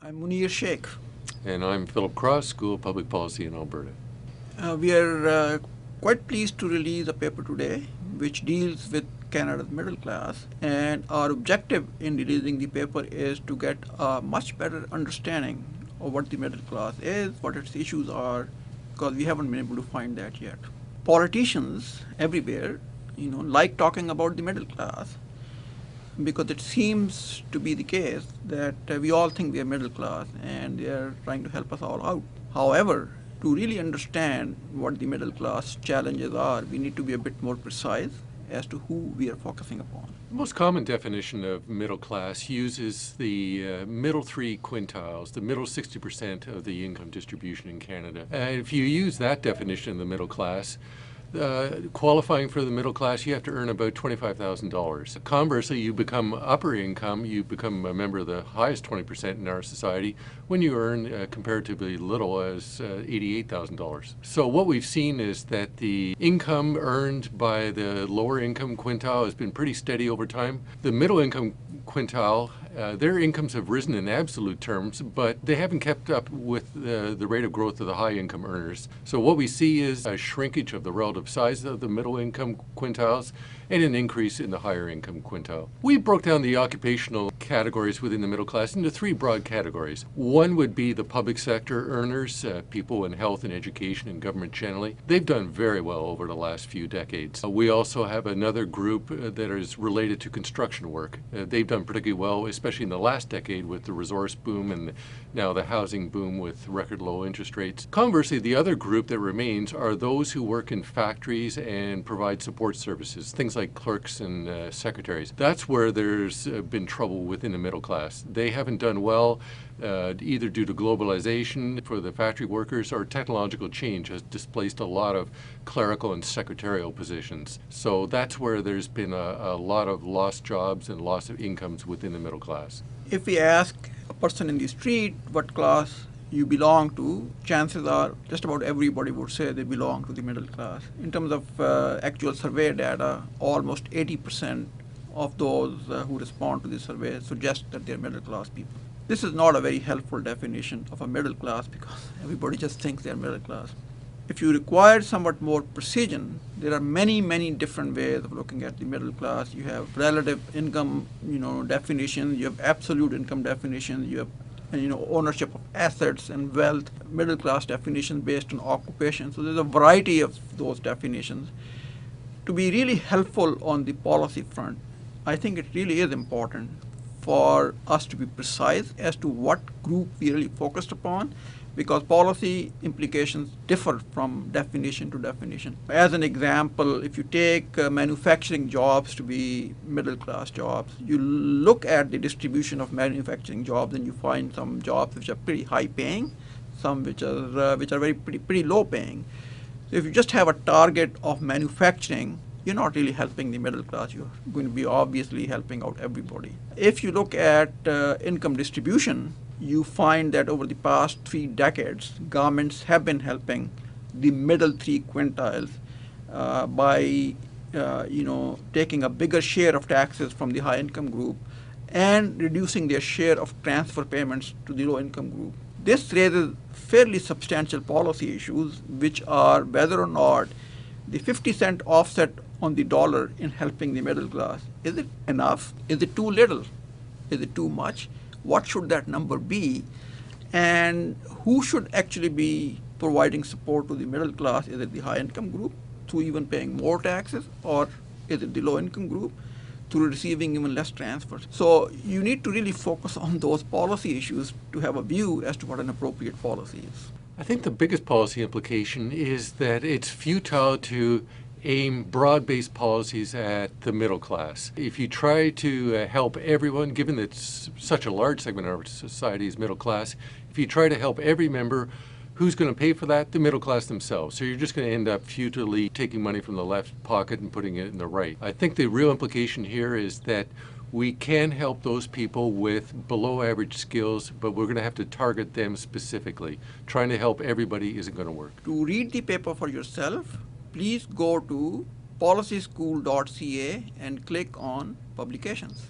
I'm Munir Sheikh. And I'm Philip Cross, School of Public Policy in Alberta. We are quite pleased to release a paper today which deals with Canada's middle class, and our objective in releasing the paper is to get a much better understanding of what the middle class is, what its issues are, because we haven't been able to find that yet. Politicians everywhere, like talking about the middle class, because it seems to be the case that we all think we are middle class and they are trying to help us all out. However, to really understand what the middle class challenges are, we need to be a bit more precise as to who we are focusing upon. The most common definition of middle class uses the middle three quintiles, the middle 60% of the income distribution in Canada. And if you use that definition of the middle class, qualifying for the middle class, you have to earn about $25,000. Conversely, you become upper income, you become a member of the highest 20% in our society when you earn comparatively little as $88,000. So what we've seen is that the income earned by the lower income quintile has been pretty steady over time. The middle income quintile, their incomes have risen in absolute terms, but they haven't kept up with the rate of growth of the high income earners. So what we see is a shrinkage of the relative size of the middle income quintiles and an increase in the higher income quintile. We broke down the occupational categories within the middle class into three broad categories. One would be the public sector earners, people in health and education and government generally. They've done very well over the last few decades. We also have another group that is related to construction work. They've done particularly well, especially in the last decade with the resource boom and now the housing boom with record low interest rates. Conversely, the other group that remains are those who work in factories and provide support services, things like clerks and secretaries. That's where there's been trouble within the middle class. They haven't done well either due to globalization for the factory workers or technological change has displaced a lot of clerical and secretarial positions. So that's where there's been a lot of lost jobs and loss of incomes within the middle class. If we ask a person in the street what class you belong to, chances are just about everybody would say they belong to the middle class. In terms of actual survey data, almost 80% of those who respond to the survey suggest that they're middle class people. This is not a very helpful definition of a middle class because everybody just thinks they're middle class. If you require somewhat more precision, there are many, many different ways of looking at the middle class. You have relative income, definitions, you have absolute income definitions, you have ownership of assets and wealth, middle class definitions based on occupation. So there's a variety of those definitions. To be really helpful on the policy front, I think it really is important for us to be precise as to what group we really focused upon, because policy implications differ from definition to definition. As an example, if you take manufacturing jobs to be middle class jobs, you look at the distribution of manufacturing jobs and you find some jobs which are pretty high paying, some which are pretty low paying. So if you just have a target of manufacturing, you're not really helping the middle class. You're going to be obviously helping out everybody. If you look at income distribution, you find that over the past 3 decades, governments have been helping the middle 3 quintiles by taking a bigger share of taxes from the high income group and reducing their share of transfer payments to the low income group. This raises fairly substantial policy issues, which are whether or not the 50-cent offset on the dollar in helping the middle class, is it enough? Is it too little? Is it too much? What should that number be? And who should actually be providing support to the middle class? Is it the high income group through even paying more taxes, or is it the low income group through receiving even less transfers? So you need to really focus on those policy issues to have a view as to what an appropriate policy is. I think the biggest policy implication is that it's futile to aim broad-based policies at the middle class. If you try to help everyone, given that such a large segment of our society is middle class, if you try to help every member, who's going to pay for that? The middle class themselves. So you're just going to end up futilely taking money from the left pocket and putting it in the right. I think the real implication here is that we can help those people with below average skills, but we're going to have to target them specifically. Trying to help everybody isn't going to work. To read the paper for yourself, please go to policyschool.ca and click on publications.